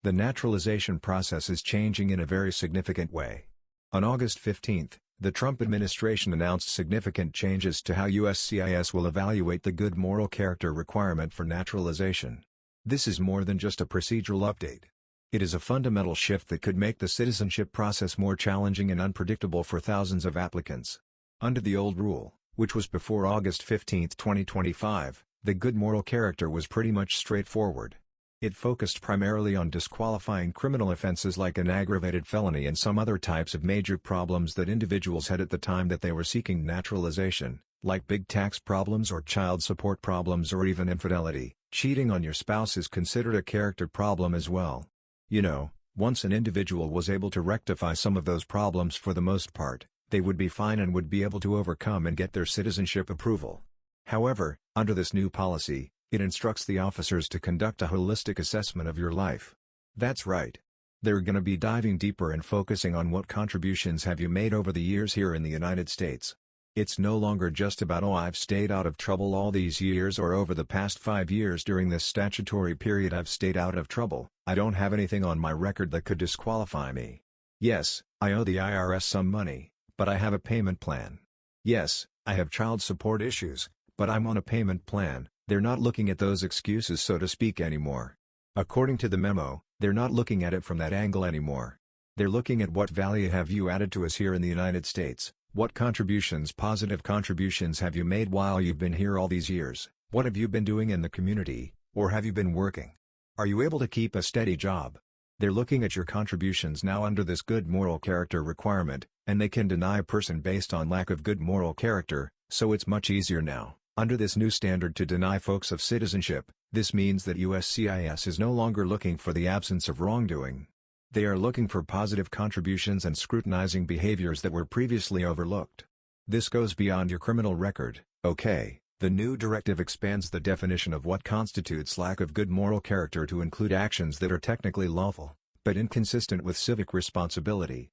The naturalization process is changing in a very significant way. On August 15, the Trump administration announced significant changes to how USCIS will evaluate the good moral character requirement for naturalization. This is more than just a procedural update. It is a fundamental shift that could make the citizenship process more challenging and unpredictable for thousands of applicants. Under the old rule, which was before August 15, 2025, the good moral character was pretty much straightforward. It focused primarily on disqualifying criminal offenses like an aggravated felony and some other types of major problems that individuals had at the time that they were seeking naturalization, like big tax problems or child support problems or even infidelity. Cheating on your spouse is considered a character problem as well. You know, once an individual was able to rectify some of those problems for the most part, they would be fine and would be able to overcome and get their citizenship approval. However, under this new policy, it instructs the officers to conduct a holistic assessment of your life. That's right. They're gonna be diving deeper and focusing on what contributions have you made over the years here in the United States. It's no longer just about "oh, I've stayed out of trouble all these years," or "over the past 5 years during this statutory period I've stayed out of trouble. I don't have anything on my record that could disqualify me. Yes, I owe the IRS some money, but I have a payment plan. Yes, I have child support issues, but I'm on a payment plan." They're not looking at those excuses, so to speak, anymore. According to the memo, they're not looking at it from that angle anymore. They're looking at what value have you added to us here in the United States, what contributions, positive contributions have you made while you've been here all these years, what have you been doing in the community, or have you been working? Are you able to keep a steady job? They're looking at your contributions now under this good moral character requirement, and they can deny a person based on lack of good moral character, so it's much easier now, under this new standard, to deny folks of citizenship. This means that USCIS is no longer looking for the absence of wrongdoing. They are looking for positive contributions and scrutinizing behaviors that were previously overlooked. This goes beyond your criminal record. Okay, the new directive expands the definition of what constitutes lack of good moral character to include actions that are technically lawful, but inconsistent with civic responsibility.